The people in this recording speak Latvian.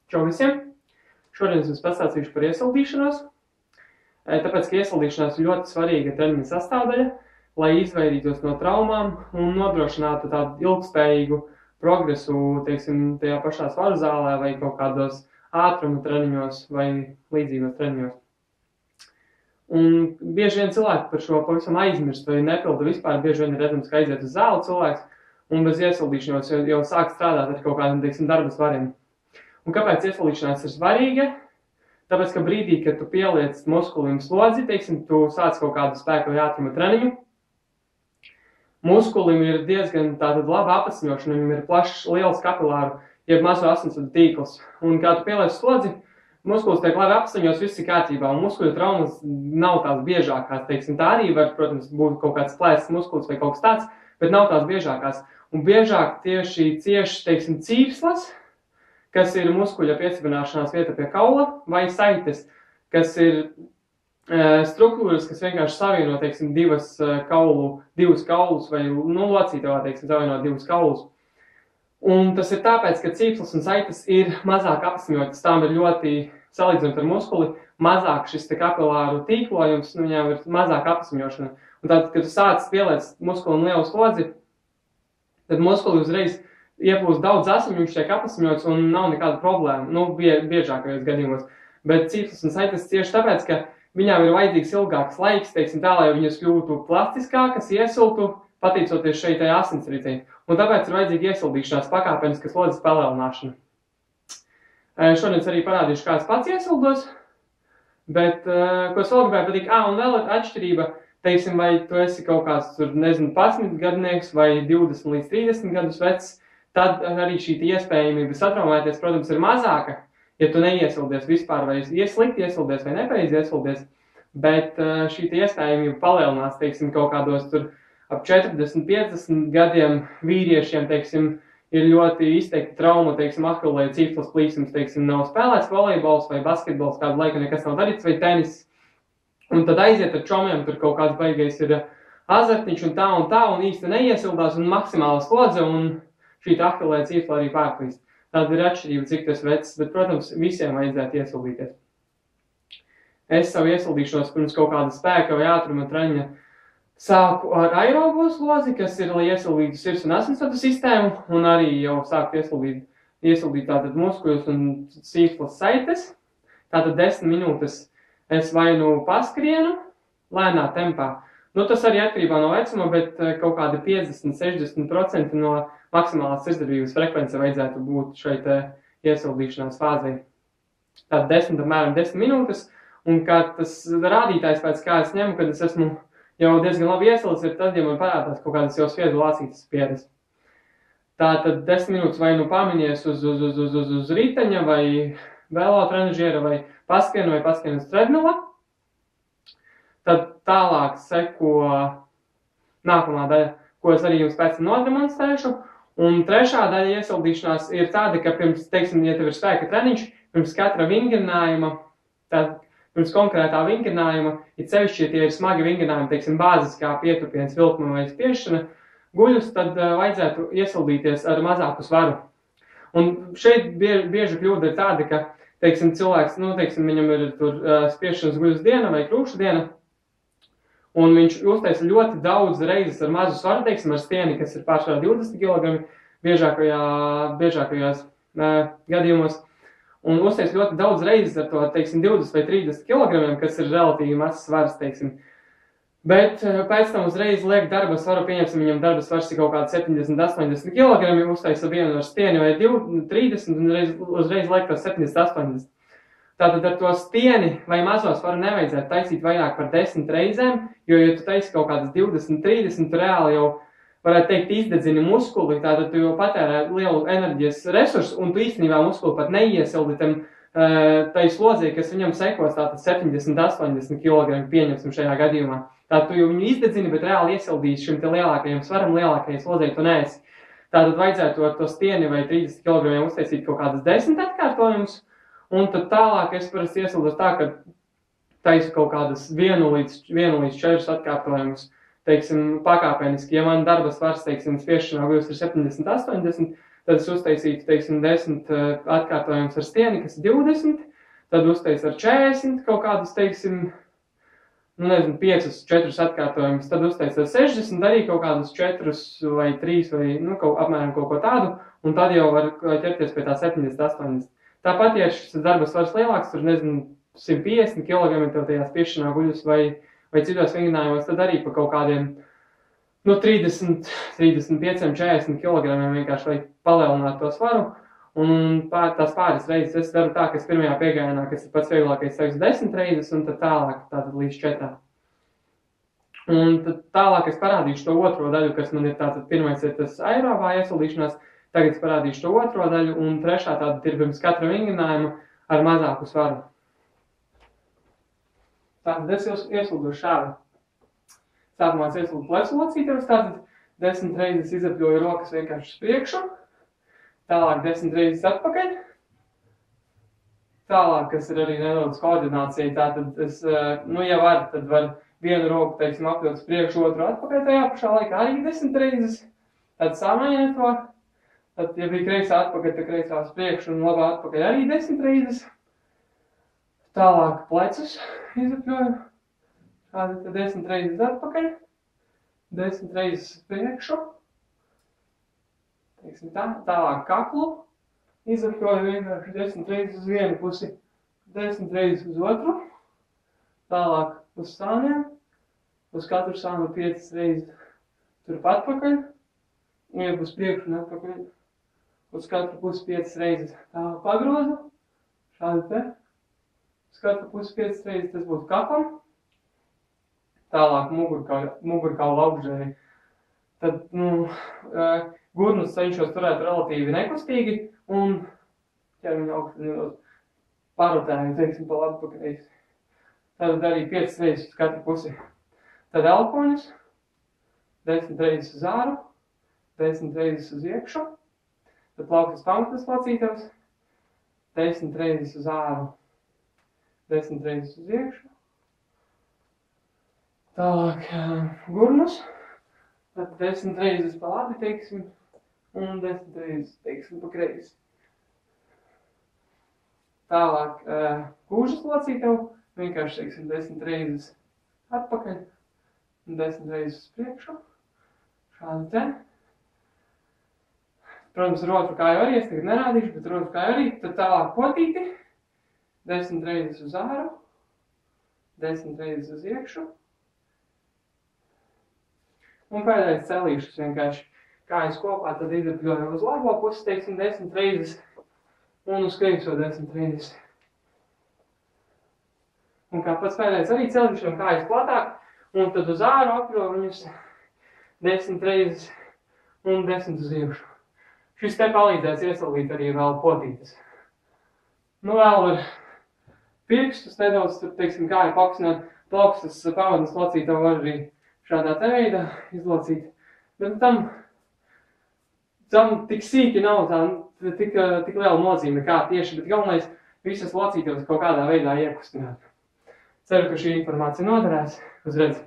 Čau visiem! Šodien es jums pastāstīšu par iesildīšanos, tāpēc, ka iesildīšanās ir ļoti svarīga treniņa sastāvdaļa, lai izvairītos no traumām un nodrošinātu tādu ilgspējīgu progresu, teiksim, tajā pašā svaru zālē vai kaut kādos ātruma treniņos vai līdzīgos treniņos. Un bieži vien cilvēki par šo pavisam aizmirst vai nepilda vispār. Bieži vien ir redzams, ka aiziet uz zāli cilvēks un bez iesildīšanos jau sāk strādāt ar kaut kādiem, teiksim, darba svariem. Un kāpēc iesildīšanās ir svarīga? Tāpēc, ka brīdī, kad tu pieliec muskulim slodzi, teiksim, tu sāc kaut kādu spēku vai ātruma treniņu, muskulim ir diezgan tātad laba apasņošana, viņam ir plašs, liels kapilāru, jeb mazo asinsvadu tīkls. Un kā tu pieliec slodzi, muskulis tiek labi apasņots, viss ir kārtībā, un muskuļu traumas nav tās biežākās, teiksim, tā arī var, protams, būt kaut kāds plēsts muskulis vai kaut kas tāds, bet nav tās biežākās. Un biežāk tieši cieši, teiksim, cīpslas, kas ir muskuļa piesavināšanās vieta pie kaula, vai saites, kas ir struktūras, kas vienkārši savieno, teiksim, divus kaulus vai, locītavā, teiksim, savieno divus kaulus. Un tas ir tāpēc, ka cīpslas un saites ir mazāk apasņotas, tām ir ļoti, salīdzinot ar muskuli, mazāk šis te kapilāru tīklojums, viņām ir mazāk apasņošana. Un tad, kad tu sāc pieliec muskulim lielu slodzi, tad muskuli uzreiz iepūst daudz asiņu, viņš tiek apasņots un nav nekāda problēma, biežākajos gadījumos. Bet cīpslas un saites tieši tāpēc, ka viņām ir vajadzīgs ilgāks laiks, teiksim tā, lai viņas kļūtu plastiskākas, iesiltu, pateicoties šeit asinsritei. Un tāpēc ir vajadzīga iesildīšanās pakāpeniska slodzes palielināšana. Šodien es arī parādīšu, kāds pats iesildos, bet, ko es vēl gribēju pateikt, un vēl ir atšķirība, teiksim, vai tu esi kaut kāds, nezinu, 11 gadnieks vai 20 līdz 30 gadus vecs, tad arī šī iespējamība satraumēties, protams, ir mazāka, ja tu neiesildies vispār, vai slikti iesildies vai nepareizi iesildies, bet šī iespējamība palielinās, teiksim, kaut kādos tur ap 40-50 gadiem vīriešiem, teiksim, ir ļoti izteikti trauma, teiksim, ahilēja cīpslas plīsums, teiksim, nav spēlēts volejbols vai basketbols, kādu laiku nekas nav darīts, vai tenis, un tad aiziet ar čomiem, tur kaut kāds baigais ir azartiņš un tā, un īsti neiesildās, un maksimāla slodze, un šī ahilēja cīpsla arī pārplīst. Tāda ir atšķirība, cik tas vecs, bet, protams, visiem vajadzētu iesildīties. Es savu iesildīšanos pirms kaut kāda spēka vai ātruma treniņa sāku ar aerobo slodzi, kas ir, lai iesildītu sirds un asinsvadu sistēmu, un arī jau sāku iesildīt tātad muskuļus un cīpslas saites. Tātad 10 minūtes es vai nu paskrienu lēnā tempā. Tas arī atkarībā no vecuma, bet kaut kādi 50-60% no maksimālās sirdsdarbības frekvence vajadzētu būt šai iesildīšanās fāzei. Tātad apmēram 10 minūtes, un kā tas rādītājs pēc kā es ņemu, kad es esmu jau diezgan labi iesildīts, ir tad, ja man parādās kaut kādas jau sviedu lācītas pieres. Tātad 10 minūtes vai nu paminies uz riteņa vai velotrenažiera vai paskrienu uz treadmilla. Tad tālāk seko nākamā daļa, ko es arī jums pēc tam nodemonstrēšu. Un trešā daļa iesildīšanās ir tāda, ka pirms, teiksim, ja tev ir spēka treniņš, pirms katra vingrinājuma, tad pirms konkrētā vingrinājuma, ja sevišķi, ja tie ir smagi vingrinājumi, teiksim, bāziskā pietupiens, vilkuma vai spiešana guļus, tad vajadzētu iesildīties ar mazāku svaru. Un šeit bieži kļūda ir tāda, ka, teiksim, cilvēks, viņam ir tur spiešanas guļus diena vai krūšu diena, un viņš uztaisa ļoti daudz reizes ar mazu svaru, teiksim, ar stieni, kas ir pārsvarā 20 kg, biežākajos gadījumos, un uztaisa ļoti daudz reizes ar to, teiksim, 20 vai 30 kg, kas ir relatīvi mazs svars, teiksim. Bet pēc tam uzreiz liek darba svaru, pieņemsim, viņam darba svars ir kaut kāds 70-80 kg, uztaisa vienu ar stieni vai 30 un uzreiz liek tos 70-80. Tātad ar to stieni vai mazo svaru nevajadzētu taisīt vairāk par 10 reizēm, jo, ja tu taisi kaut kādas 20-30, tu reāli jau, varētu teikt, izdedzini muskuli, tātad tu jau patērē lielu enerģijas resursu, un tu īstenībā muskuli pat neiesildi tam tai slodzī, kas viņam sekos, tātad 70-80 kg pieņemsim šajā gadījumā. Tātad tu jau viņu izdedzini, bet reāli iesildīsi šim te lielākajam svaram, lielākajai slodzī tu neesi. Tātad vajadzētu ar to stieni vai 30 kg uztaisīt kaut kādas 10 atkārtojumus, un tad tālāk es parasti iesildos tā, ka taisu kaut kādas 1 līdz 4 atkārtojumus, teiksim, pakāpeniski. Ja man darba svars, teiksim, spiešanā guļus ir 70-80, tad es uztaisītu, teiksim, 10 atkārtojumus ar stieni, kas ir 20, tad uztaisu ar 40 kaut kādus, teiksim, 5-4 atkārtojumus, tad uztaisu ar 60, arī kaut kādus 4 vai 3 vai, apmēram kaut ko tādu, un tad jau var ķerties pie tā 70-80. Tāpat, ja šis darba svars lielāks, tur, 150 kg tev tajā spiešanā guļus vai citos vingrinājumos, tad arī pa kaut kādiem, 30, 35, 40 kg vienkārši vajag palielināt to svaru. Un tās pāris reizes es daru tā, ka es pirmajā piegājienā, kas ir pats vieglākais, teiks 10 reizes, un tad tālāk, tātad līdz 4. Un tad tālāk es parādīšu to otro daļu, kas man ir tātad pirmais ir tas aerobā iesildīšanās, tagad es parādīšu to otro daļu, un trešā tātad ir pirms katra vingrinājuma ar mazāku svaru. Tātad es iesildošu šādi. Sākumā es iesildu plecu locītavas, tātad 10 reizes izapļoju rokas vienkārši uz priekšu. Tālāk 10 reizes atpakaļ. Tālāk, kas ir arī nedaudz koordinācija, tātad es, ja var, tad var vienu roku, teiksim, apļot uz priekšu, otru atpakaļ tajā pašā laikā arī 10 reizes. Tad samaiņot to. Tad, ja bija kreisā atpakaļ, tad kreisā uz priekšu un labā atpakaļ arī 10 reizes. Tālāk plecus izapļoju. Tātad 10 reizes atpakaļ. 10 reizes uz priekšu. Tālāk kaklu, izapļoju vienkārši 10 reizes uz vienu pusi, 10 reizes uz otru, tālāk uz sāniem, uz katru sānu 5 reizes turp atpakaļ, jeb uz priekšu un atpakaļ, uz katru pusi 5 reizes tālāk pagrozu, šādi te, uz katru pusi 5 reizes tas būtu kaklam, tālāk mugurkaula augšēji, tad, gurnus cenšos turēt relatīvi nekustīgi un ķermeņa augstu nedaudz parotēju, teiksim, pa labi pa kreisi. Tad arī 5 reizes uz katru pusi. Tad elpoņus, 10 reizes uz āru, 10 reizes uz iekšu, tad plaukstas pamatas locītavas, 10 reizes uz āru, 10 reizes uz iekšu. Tālāk gurnus, tad 10 reizes pa labi, teiksim, un 10 reizes, teiksim, pa kreisi. Tālāk kūžas locītavu, vienkārši, teiksim, 10 reizes atpakaļ, un 10 reizes uz priekšu, šādi te. Protams, ar otru kāju arī, es tagad nerādīšu, bet ar otru kāju arī, tad tālāk potīti, 10 reizes uz āru, 10 reizes uz iekšu, un pēdējais celīšus vienkārši. Kājas kopā, tad izapļoju uz labo pusi, teiksim, 10 reizes un uz kreiso 10 reizes. Un kā pats pēdējais arī celīšana kājas platāk, un tad uz āru apļoju viņus 10 reizes un 10 uz iekšu. Šis te palīdzēs iesaldīt arī vēl potītes. Vēl var pirkstus nedaudz, teiksim, kāju pakustināt, plaukstas pamatnes locītavu var arī šādā te veidā izlocīt. Bet tam tik sīki nav tik liela nozīme kā tieši, bet galvenais visas locītavas kaut kādā veidā iekustināt. Ceru, ka šī informācija noderēs. Uz redzi!